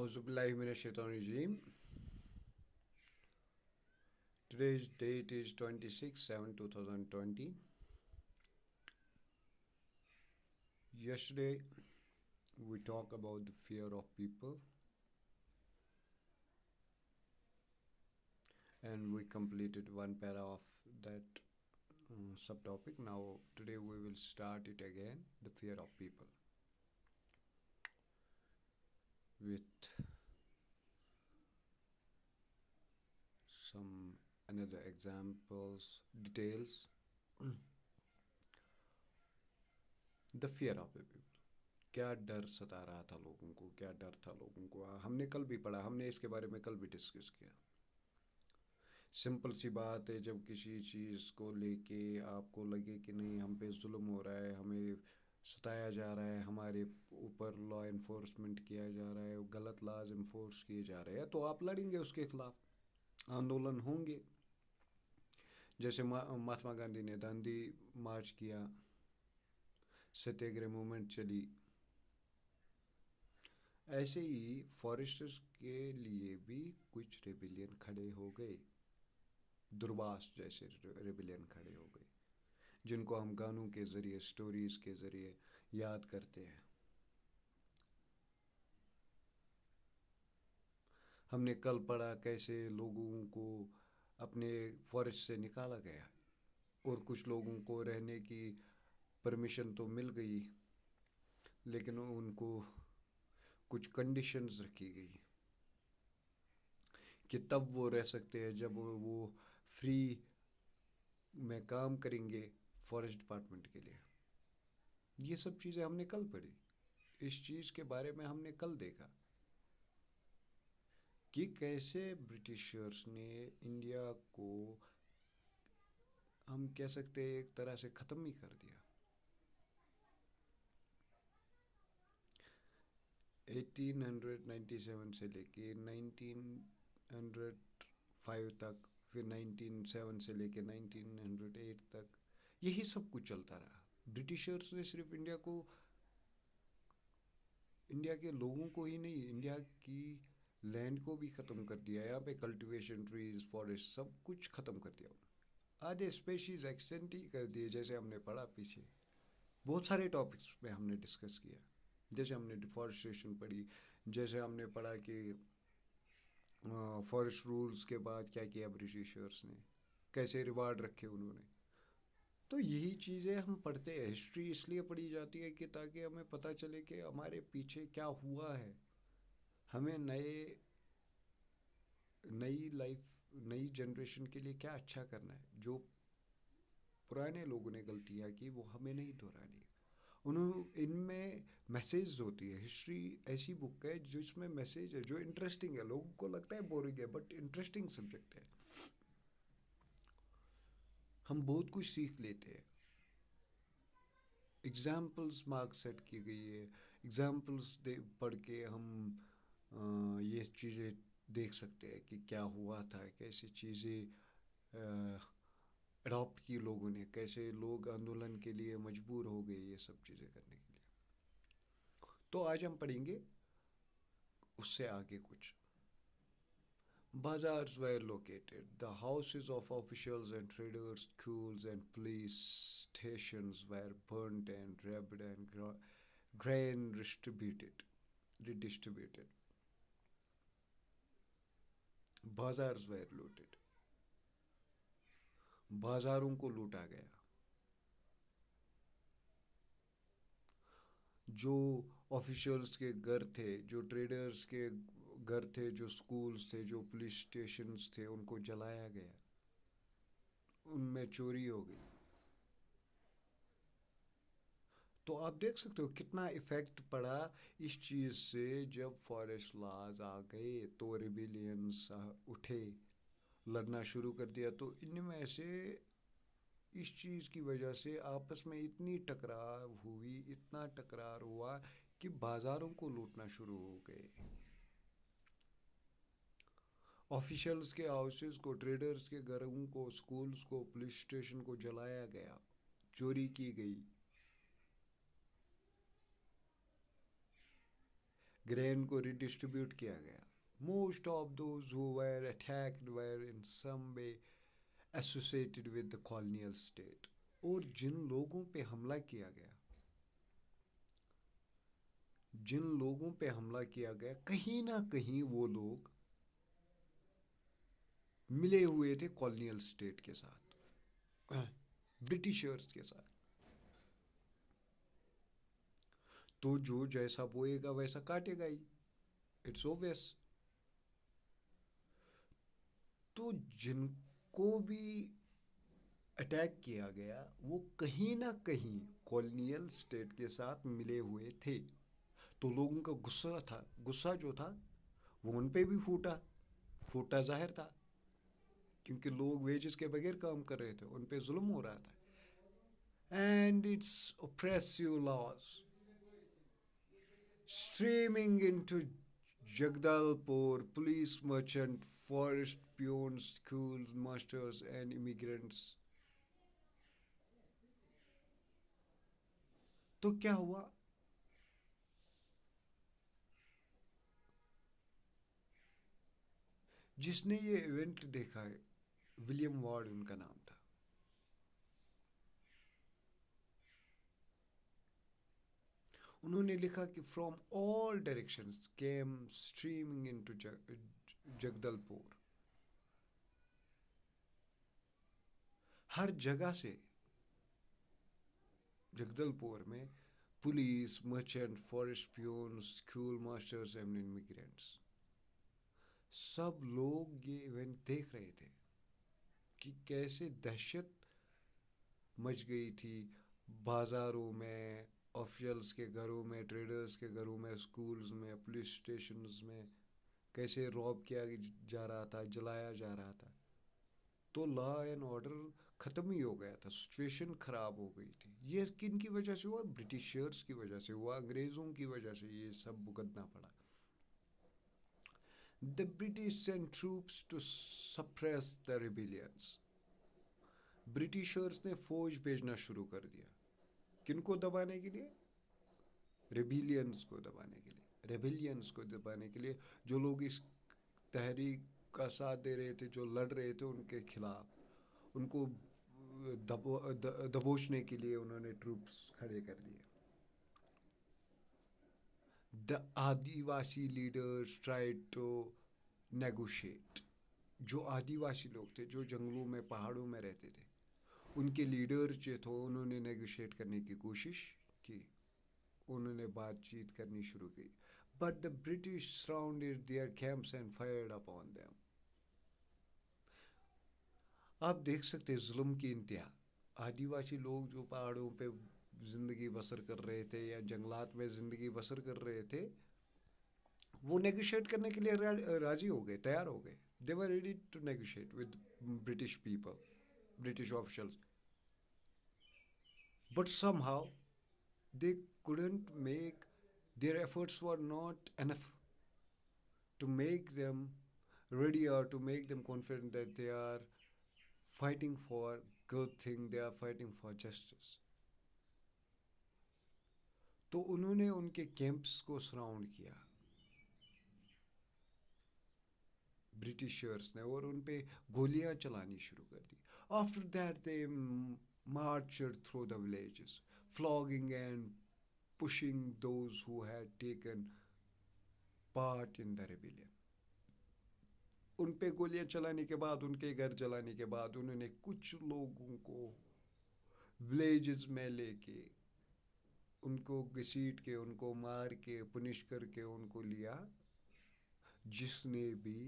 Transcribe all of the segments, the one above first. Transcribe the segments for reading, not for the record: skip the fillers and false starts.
Auzubillahiminash-shaytanir-rajeem. Today's date is 26/7/2020. Yesterday we talked about the fear of people and we completed one para of that subtopic. Now today we will start it again, the fear of people, with some another examples, details. The fear of the people. क्या डर सता रहा था लोगों को, क्या डर था लोगों को, हमने कल भी पढ़ा, हमने इसके बारे में कल भी डिस्कस किया। सिंपल सी बात है, जब किसी चीज़ को लेके आपको लगे कि नहीं हम पे जुल्म हो रहा है, हमें सताया जा रहा है, हमारे ऊपर लॉ इन्फोर्समेंट किया जा रहा है, गलत लॉज इन्फोर्स किए जा रहे हैं, तो आप लड़ेंगे उसके खिलाफ, आंदोलन होंगे। जैसे महात्मा गांधी ने दांडी मार्च किया, सत्याग्रह मूवमेंट चली, ऐसे ही फॉरेस्टर्स के लिए भी कुछ रेबिलियन खड़े हो गए, दुर्वास जैसे रेबिलियन खड़े हो गए, जिनको हम गानों के ज़रिए, स्टोरीज़ के ज़रिए याद करते हैं। हमने कल पढ़ा कैसे लोगों को अपने फॉरेस्ट से निकाला गया और कुछ लोगों को रहने की परमिशन तो मिल गई, लेकिन उनको कुछ कंडीशंस रखी गई कि तब वो रह सकते हैं जब वो फ्री में काम करेंगे फॉरेस्ट डिपार्टमेंट के लिए। ये सब चीज़ें हमने कल पढ़ी, इस चीज़ के बारे में हमने कल देखा कि कैसे ब्रिटिशर्स ने इंडिया को, हम कह सकते हैं, एक तरह से ख़त्म ही कर दिया। 1897 से लेके 1905 तक, फिर 1907 से लेके 1908 तक यही सब कुछ चलता रहा। ब्रिटिशर्स ने सिर्फ इंडिया को, इंडिया के लोगों को ही नहीं, इंडिया की लैंड को भी ख़त्म कर दिया। यहाँ पे कल्टीवेशन, ट्रीज, फॉरेस्ट सब कुछ ख़त्म कर दिया। आधे स्पेशीज़ एक्सटेंट ही कर दिए, जैसे हमने पढ़ा पीछे बहुत सारे टॉपिक्स में हमने डिस्कस किया। जैसे हमने डिफॉरेस्टेशन पढ़ी, जैसे हमने पढ़ा कि फॉरेस्ट रूल्स के बाद क्या किया ब्रिटिशर्स ने, कैसे रिवार्ड रखे उन्होंने। तो यही चीज़ें हम पढ़ते हैं। हिस्ट्री इसलिए पढ़ी जाती है कि ताकि हमें पता चले कि हमारे पीछे क्या हुआ है, हमें नई लाइफ, नई जनरेशन के लिए क्या अच्छा करना है। जो पुराने लोगों ने गलतियाँ की वो हमें नहीं दोहरानी। उन्होंने, इनमें मैसेज होती है। हिस्ट्री ऐसी बुक है जिसमें मैसेज है, जो इंटरेस्टिंग है। लोगों को लगता है बोरिंग है, बट इंटरेस्टिंग सब्जेक्ट है, हम बहुत कुछ सीख लेते हैं। एग्जाम्पल्स मार्क सेट की गई है, एग्जाम्पल्स पढ़ के हम ये चीज़ें देख सकते हैं कि क्या हुआ था, कैसी चीज़ें अडॉप्ट की लोगों ने, कैसे लोग आंदोलन के लिए मजबूर हो गए ये सब चीज़ें करने के लिए। तो आज हम पढ़ेंगे उससे आगे कुछ। Bazaars were located. The houses of officials and traders, schools and police stations were burnt and robbed and grain redistributed. Bazaars were looted. बाजारों को लूटा गया। जो ऑफिशियल्स के घर थे, जो ट्रेडर्स के घर थे, जो स्कूल्स थे, जो पुलिस स्टेशंस थे, उनको जलाया गया, उनमें चोरी हो गई। तो आप देख सकते हो कितना इफ़ेक्ट पड़ा इस चीज़ से। जब फॉरेस्ट लॉज आ गए तो रिबिलियंस उठे, लड़ना शुरू कर दिया। तो इनमें से इस चीज़ की वजह से आपस में इतनी टकरार हुई, इतना टकरार हुआ कि बाज़ारों को लूटना शुरू हो गए। ऑफिशियल्स के हाउसेस को, ट्रेडर्स के घरों को, स्कूल्स को, पुलिस स्टेशन को जलाया गया, चोरी की गई। ग्रेन को रिडिस्ट्रीब्यूट किया गया. Most of those who were attacked were in some way associated with the colonial state. और जिन लोगों पे हमला किया गया कहीं ना कहीं वो लोग मिले हुए थे कॉलोनियल स्टेट के साथ, ब्रिटिशर्स के साथ. तो जो जैसा बोएगा वैसा काटेगा ही. It's obvious. तो जिनको भी अटैक किया गया वो कहीं ना कहीं कॉलोनियल स्टेट के साथ मिले हुए थे. तो लोगों का गुस्सा जो था वो उन पे भी फूटा. फूटा जाहिर था क्योंकि लोग वेजेस के बगैर काम कर रहे थे, उन पे जुल्म हो रहा था. And it's oppressive laws streaming into Jagdalpur, police, merchant, forest peons, school masters, and immigrants. तो क्या हुआ? जिसने ये इवेंट देखा है, विलियम वार्ड उनका नाम था. उन्होंने लिखा कि from all directions came streaming into Jagdalpur. हर जगह से जगदलपुर में police, merchant, forest peon, school masters and immigrants, सब लोग ये इवेंट देख रहे थे कि कैसे दहशत मच गई थी बाज़ारों में, ऑफिशियल्स के घरों में, ट्रेडर्स के घरों में, स्कूल्स में, पुलिस स्टेशंस में. कैसे रॉब किया जा रहा था, जलाया जा रहा था. तो लॉ एंड ऑर्डर ख़त्म ही हो गया था. सिचुएशन ख़राब हो गई थी. ये किन की वजह से हुआ? ब्रिटिशर्स की वजह से हुआ, अंग्रेज़ों की वजह से ये सब भुगतना पड़ा. The British sent troops to suppress the rebellions. Britishers ने फौज भेजना शुरू कर दिया. किनको दबाने के लिए? रेबिलियंस को दबाने के लिए. रेबिलियंस को दबाने के लिए जो लोग इस तहरीक का साथ दे रहे थे, जो लड़ रहे थे उनके खिलाफ, उनको दबोचने के लिए उन्होंने ट्रूप्स खड़े कर दिए. The Adivasi leaders tried to negotiate. जो आदिवासी लोग थे, जो जंगलों में, पहाड़ों में रहते थे, उनके लीडर जो थे उन्होंने नेगोशिएट करने की कोशिश की. उन्होंने बातचीत करनी शुरू की. But the British surrounded their camps and fired upon them. आप देख सकते जुल्म की इंतहा. आदिवासी लोग जो पहाड़ों पे ज़िंदगी बसर कर रहे थे या जंगलात में ज़िंदगी बसर कर रहे थे, वो नेगोशिएट करने के लिए राजी हो गए, तैयार हो गए. They were ready to negotiate with British people, British officials. But somehow they couldn't make, their efforts were not enough to make them ready or to make them confident that they are fighting for good thing, they are fighting for justice. तो उन्होंने उनके camps को surround किया Britishers ने और उन पे गोलियां चलानी शुरू कर दी. After that they marched through the villages, flogging and pushing those who had taken part in the rebellion. उन पे गोलियां चलाने के बाद, उनके घर जलाने के बाद, उन्होंने कुछ लोगों को विलेजेस में लेके उनको घसीट के, उनको मार के, पुनिश करके उनको लिया जिसने भी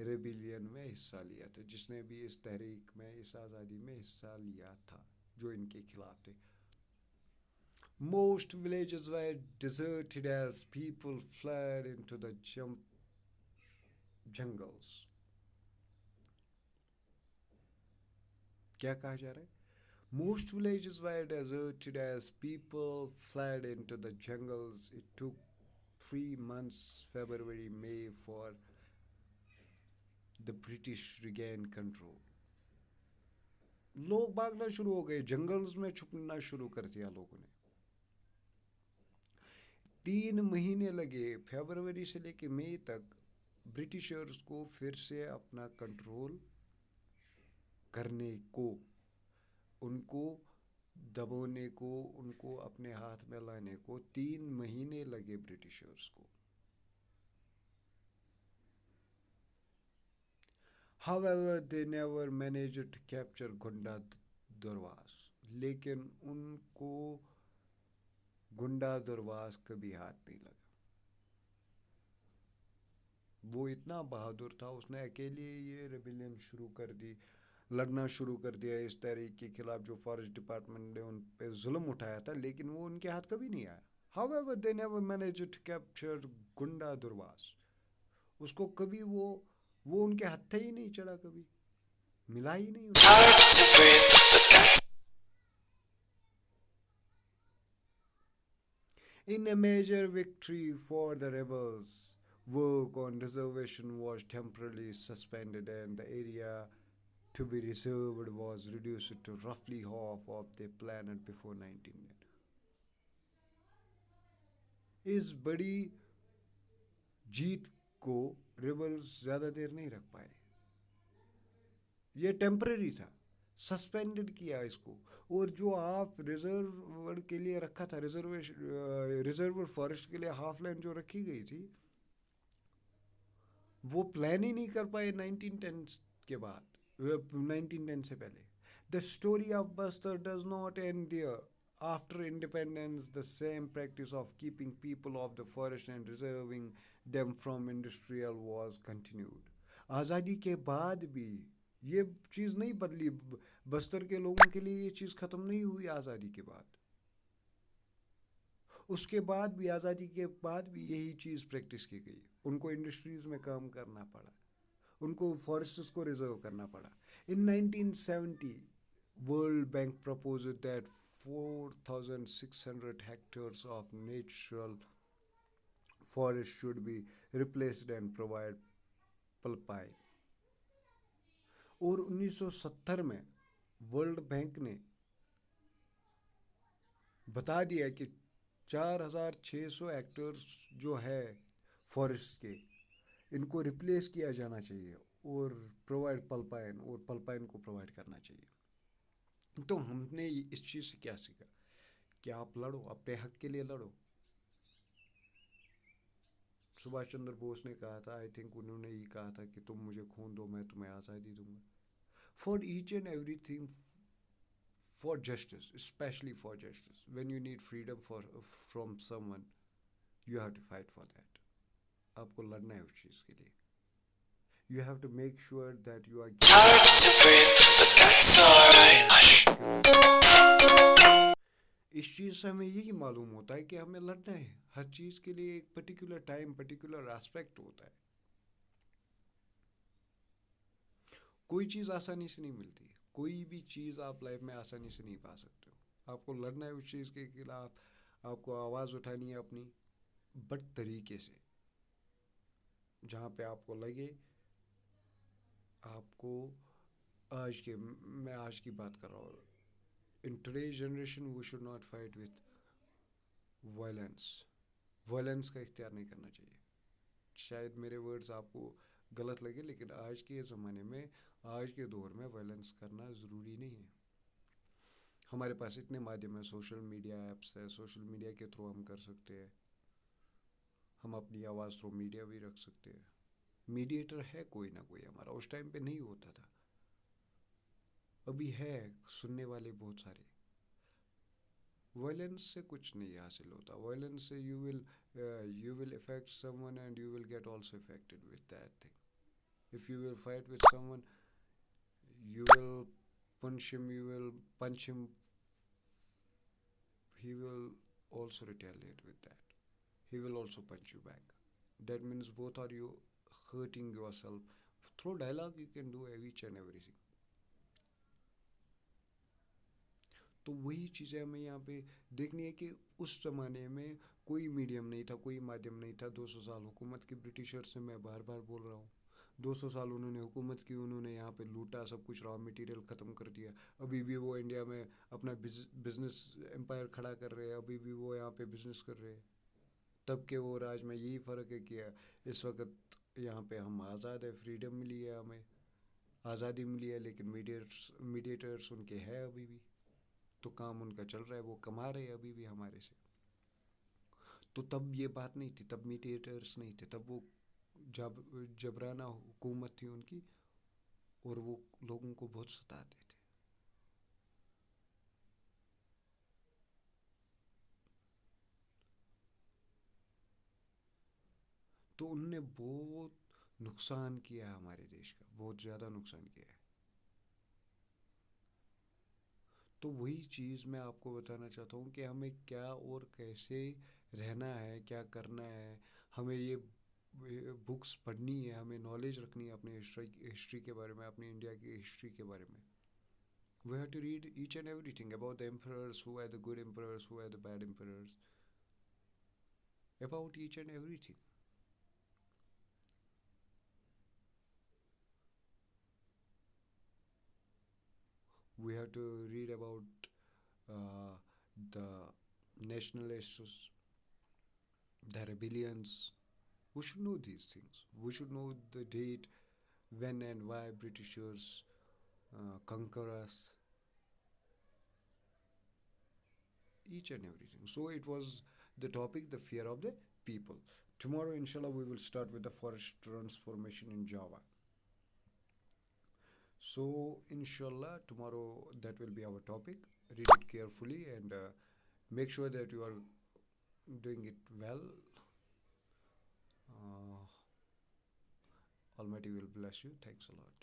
रेबिलियन में हिस्सा लिया था, जिसने भी इस तहरीक में, इस आज़ादी में हिस्सा लिया था, जो इनके खिलाफ थे. Most villages were deserted as people fled into the jungles. क्या कहा जा रहा है? Most villages were deserted as people fled into the jungles. It took 3 months, February, May, for the British regain control. लोग भागना शुरू हो गए, जंगल्स में छुपना शुरू कर दिया लोगों ने. 3 महीने लगे, फरवरी से लेके मई तक, ब्रिटिशर्स को फिर से अपना कंट्रोल करने को, उनको दबोने को, उनको अपने हाथ में लाने को 3 महीने लगे ब्रिटिशर्स को. However, they never managed to capture गुंडा दुर्वास. लेकिन उनको गुंडा दुर्वास कभी हाथ नहीं लगा. वो इतना बहादुर था, उसने अकेले ये रेबिलियन शुरू कर दी, लड़ना शुरू कर दिया इस तहरीक के खिलाफ जो फॉरेस्ट डिपार्टमेंट ने उन पे जुल्म उठाया था, लेकिन वो उनके हाथ कभी नहीं आया. However, they never managed to capture गुंडा दुर्वास. उसको कभी वो उनके हत्थे ही नहीं चढ़ा, कभी मिला ही नहीं उनको. In a major victory for the rebels, work on reservation was temporarily suspended and the area to be reserved was reduced to roughly half of the planet before 1910. इस बड़ी जीत को रिबल्स ज़्यादा देर नहीं रख पाए. ये टेम्पररी था, सस्पेंडेड किया इसको. और जो हाफ रिजर्व के लिए रखा था, रिजर्व फॉरेस्ट के लिए हाफ लैंड जो रखी गई थी, वो प्लान ही नहीं कर पाए 1910 के बाद, 1910 से पहले. The story of Bastar does not end there. After independence, the same practice of keeping people of the forest and reserving them from industrial was continued. आज़ादी के बाद भी ये चीज़ नहीं बदली. बस्तर के लोगों के लिए ये चीज़ ख़त्म नहीं हुई आज़ादी के बाद. उसके बाद भी, आज़ादी के बाद भी यही चीज़ प्रैक्टिस की गई. उनको इंडस्ट्रीज़ में काम करना पड़ा, उनको फॉरेस्ट्स को रिजर्व करना पड़ा. इन 1970, world bank proposed that 4,600 hectares of natural forest should be replaced and provide pulpine. और 1970 में वर्ल्ड बैंक ने बता दिया कि 4,600 हेक्टेयर जो है फॉरेस्ट के, इनको रिप्लेस किया जाना चाहिए और प्रोवाइड पल्पाइन, और पल्पाइन को प्रोवाइड करना चाहिए. तो हमने इस चीज़ से क्या सीखा कि आप लड़ो, अपने हक के लिए लड़ो. सुभाष चंद्र बोस ने कहा था, आई थिंक उन्होंने ही कहा था कि तुम मुझे खून दो, मैं तुम्हें आज़ादी दूंगा. For each and every thing, for justice, especially for justice, when you need freedom from someone, you have to fight for that. आपको लड़ना है उस चीज़ के लिए. You have to make sure that you are hard to breathe, but that's alright. इस चीज़ से हमें यही मालूम होता है कि हमें लड़ना है. हर चीज़ के लिए एक पर्टिकुलर टाइम, पर्टिकुलर एस्पेक्ट होता है. कोई चीज़ आसानी से नहीं मिलती. कोई भी चीज़ आप लाइफ में आसानी से नहीं पा सकते हो. आपको लड़ना है उस चीज़ के खिलाफ, आपको आवाज़ उठानी है अपनी, बट तरीके से, जहाँ पे आपको लगे. आपको मैं आज की बात कर रहा हूँ. In today's generation we should not fight with violence. Violence का इख्तियार नहीं करना चाहिए. शायद मेरे वर्ड्स आपको गलत लगे, लेकिन आज के ज़माने में, आज के दौर में वायलेंस करना ज़रूरी नहीं है. हमारे पास इतने माध्यम है, सोशल मीडिया ऐप्स है, सोशल मीडिया के थ्रू हम कर सकते हैं. हम अपनी आवाज़ थ्रू मीडिया भी रख सकते हैं. मीडिएटर है कोई ना कोई हमारा. उस टाइम पे नहीं होता था, अभी है सुनने वाले बहुत सारे. वायलेंस से कुछ नहीं हासिल होता. वायलेंस से you will affect someone and you will get also affected with that thing. If you will fight with someone, you will punch him, you will punch him, he will also retaliate with that. He will also punch you back. That means both are you hurting yourself. Through dialogue you can do each and everything. तो वही चीज़ें हमें यहाँ पे देखनी है कि उस ज़माने में कोई मीडियम नहीं था, कोई माध्यम नहीं था. 200 साल हुकूमत की ब्रिटिशर से, मैं बार बार बोल रहा हूँ. 200 साल उन्होंने हुकूमत की, उन्होंने यहाँ पे लूटा सब कुछ, रॉ मटेरियल ख़त्म कर दिया. अभी भी वो इंडिया में अपना बिजनेस एम्पायर खड़ा कर रहे हैं. अभी भी वो यहाँ पे बिजनेस कर रहे हैं. तब के और आज में यही फ़र्क है कि इस वक्त यहाँ पे हम आज़ाद है, फ्रीडम मिली है हमें, आज़ादी मिली है, लेकिन मीडिएटर्स उनके हैं अभी भी। तो काम उनका चल रहा है, वो कमा रहे हैं अभी भी हमारे से। तो तब ये बात नहीं थी, तब मीडिएटर्स नहीं थे, तब वो जब जबराना हुकूमत थी उनकी, और वो लोगों को बहुत सताते थे। तो उनने बहुत नुकसान किया है हमारे देश का, बहुत ज़्यादा नुकसान किया है। तो वही चीज़ मैं आपको बताना चाहता हूँ कि हमें क्या और कैसे रहना है, क्या करना है। हमें ये बुक्स पढ़नी है, हमें नॉलेज रखनी है अपने हिस्ट्री के बारे में, अपनी इंडिया की हिस्ट्री के बारे में। We have to read each and everything about the emperors, who are the good emperors, who are the bad emperors, about each and everything. We have to read about uh, the nationalists, the rebellions. We should know these things. We should know the date, when and why Britishers conquer us, each and everything. So it was the topic, the fear of the people. Tomorrow, inshallah, we will start with the forest transformation in Java. So, inshallah, tomorrow that will be our topic. Read it carefully and make sure that you are doing it well. Uh, Almighty will bless you. Thanks a lot.